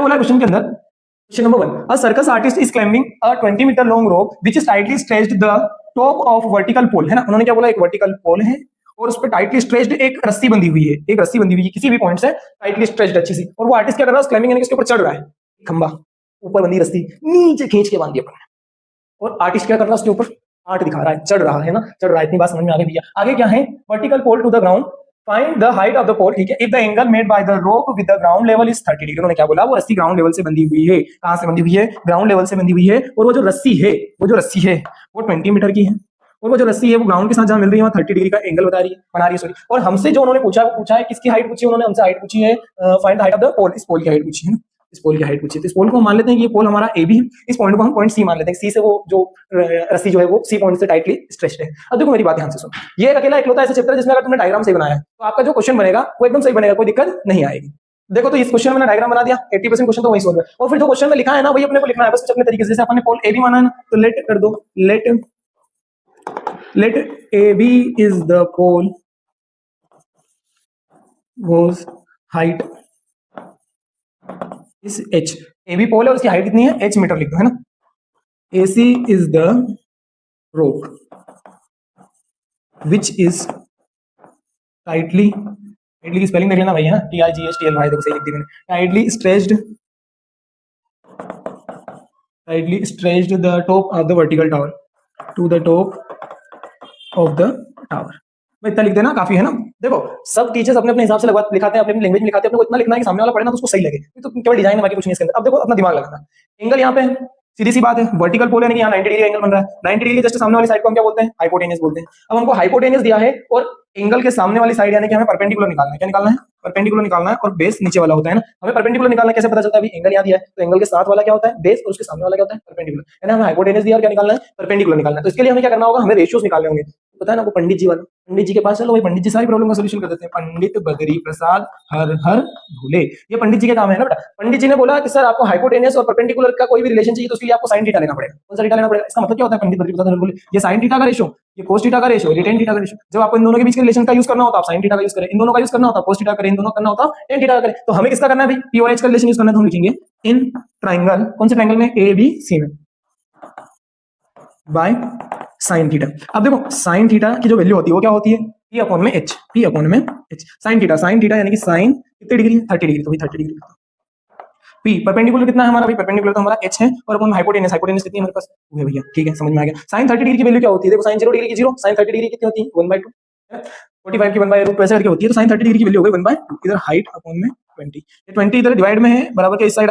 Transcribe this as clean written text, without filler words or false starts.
क्या बोला क्वेश्चन के अंदर, question number 1, a circus artist is climbing a 20 metre long rope which is tightly stretched the top of vertical pole, है ना। उन्होंने क्या बोला, एक वर्टिकल पोल है और उस पर टाइटली स्ट्रेच्ड एक रस्सी बंधी हुई है, एक रस्सी बंधी हुई है किसी भी पॉइंट से टाइटली स्ट्रेच्ड अच्छी सी, और वो आर्टिस्ट क्या कर रहा है, क्लाइंबिंग यानी कि उसके ऊपर चढ़ रहा है, खंबा ऊपर बंधी रस्सी नीचे खींच के बांध दी अपन, और आर्टिस्ट क्या कर रहा है, उसके ऊपर आर्ट दिखा रहा है, चढ़ रहा है ना, चढ़ रहा है। इतनी बात समझ में आ गई भैया। आगे क्या है, vertical pole to the ground, find the height of the pole, ठीक है, if the angle made by the rope with the ground level is 30 degree. उन्होंने क्या बोला, वो रस्सी ग्राउंड लेवल से बंधी हुई है, कहां से बंधी हुई है, ग्राउंड लेवल से बंधी हुई है, और वो जो रस्सी है, वो 20 मीटर की है, और वो जो रस्सी है वो ग्राउंड के साथ जहां मिल रही है वहां 30 डिग्री का एंगल बना रही है सॉरी। और हमसे जो उन्होंने पूछा, वो पूछा है किसकी हाइट पूछी है, उन्होंने हमसे हाइट पूछी है, find the height of the pole, इस पोल की हाइट पूछी है ना, इस पोल की हाइट पूछी है। तो इस पोल को हम मान लेते हैं कि ये पोल हमारा ए बी है, इस पॉइंट को हम पॉइंट सी मान लेते हैं, सी से वो जो रस्सी जो है वो सी पॉइंट से टाइटली स्ट्रेच्ड है। अब देखो मेरी बात ध्यान से सुनो, ये अकेला इकलौता ऐसा चैप्टर है जिसमें अगर तुमने डायग्राम सही बनाया है तो आपका जो क्वेश्चन बनेगा वो एकदम सही बनेगा, कोई दिक्कत नहीं आएगी। देखो तो इस क्वेश्चन में मैंने डायग्राम बना दिया, 80% क्वेश्चन तो वही सॉल्व है, और फिर जो क्वेश्चन में लिखा है ना वही अपने को लिखना है बस अपने तरीके से। जैसे अपने पोल ए बी माना है ना, तो लेट कर दो, let AB is the pole whose height is h, AB पोल है और उसकी हाइट कितनी है, h मीटर लिख दो, है ना। AC is the rope which is tightly की स्पेलिंग देख लेना भाई, है ना, TIGHTLY, देखो सही लिख दी मैंने, tightly stretched the top of the vertical tower to the top of the tower. मैं इतना लिख देना काफी है ना। देखो सब टीचर्स अपने अपने हिसाब से लिखाते हैं, अपने अपनी लैंग्वेज में लिखाते हैं, अपने को इतना लिखना है कि सामने वाला पढ़े ना तो उसको सही लगे, तो केवल डिजाइन है, बाकी कुछ नहीं इसके अंदर। अब देखो अपना दिमाग लगाना, एंगल यहाँ पे सीधी सी बात है, वर्टिकल पोल है कि यहाँ 90 डिग्री एंगल बन रहा है, 90 डिग्री जस्ट सामने वाली साइड को हम क्या बोलते हैं, हाइपोटेनियस बोलते हैं। अब हमको हाइपोटेनियस दिया है और एंगल के सामने वाली साइड यानी कि हमें परपेंडिकुलर निकालना है, क्या निकालना है, परपेंडिकुलर निकालना है, और बेस नीचे वाला होता है ना। हमें परपेंडिकुलर निकालना कैसे पता चलता है, अभी एंगल यहाँ दिया है तो एंगल के साथ वाला क्या होता है, बेस, और उसके सामने वाला क्या होता है, परपेंडिकुलर, यानी हमें हाइपोटेनियस दिया और क्या निकालना है, परपेंडिकुलर निकालना है। तो इसके लिए हमें क्या करना होगा, हमें रेशियोज निकालने होंगे, पता है ना, वो पंडित जी वाला, पंडित जी के पास चलो, भाई पंडित जी सारी प्रॉब्लम का सॉल्यूशन कर देते हैं, पंडित बद्री प्रसाद हर हर भूले, ये पंडित जी के काम है ना बेटा। पंडित जी ने बोला कि सर आपको हाइपोटेनियस और परपेंडिकुलर का कोई भी रिलेशन चाहिए तो उसके लिए आपको साइन थीटा लेना पड़ेगा। कौन सा थीटा लेना पड़ेगा, इसका मतलब क्या होता है, पंडित बद्री प्रसाद हर बोले, ये साइन थीटा का रेशियो, ये कोस थीटा का रेशियो, ये टेन थीटा का रेशियो। जब आपको इन दोनों के बीच के रिलेशन का यूज करना होता है, आप साइन थीटा का यूज करें, इन दोनों का यूज करना होता है कोस थीटा करें, इन दोनों करना होता है टेन थीटा करें। तो हमें किसका करना है भाई, पी और एच का रिलेशन यूज करना है, तो हम लिखेंगे इन ट्राइंगल, कौन से ट्राइंगल में, ए बी सी में, बाय साइन थीटा। अब देखो साइन थीटा की जो वैल्यू होती है वो क्या होती है, पी अपॉन में एच, पी अपॉन में एच। साइन थीटा यानी कि साइन कितनी डिग्री है, 30 डिग्री, तो भाई 30 डिग्री। पी परपेंडिकुलर कितना है हमारा भाई, परपेंडिकुलर तो हमारा एच है, और अपन हाइपोटेनस कितनी है हमारे पास, वो है भैया, ठीक है समझ में आ गया। साइन 30 डिग्री की वैल्यू क्या होती है, देखो साइन 0 डिग्री की 0, साइन 30 डिग्री कितनी होती है 1/2, 45 की 1/√2 ऐसे करके होती है। तो साइन 30 डिग्री की वैल्यू हो गई 1/2, इधर हाइट अपॉन में 20, ये 20 इधर डिवाइड में है, बराबर के इस साइड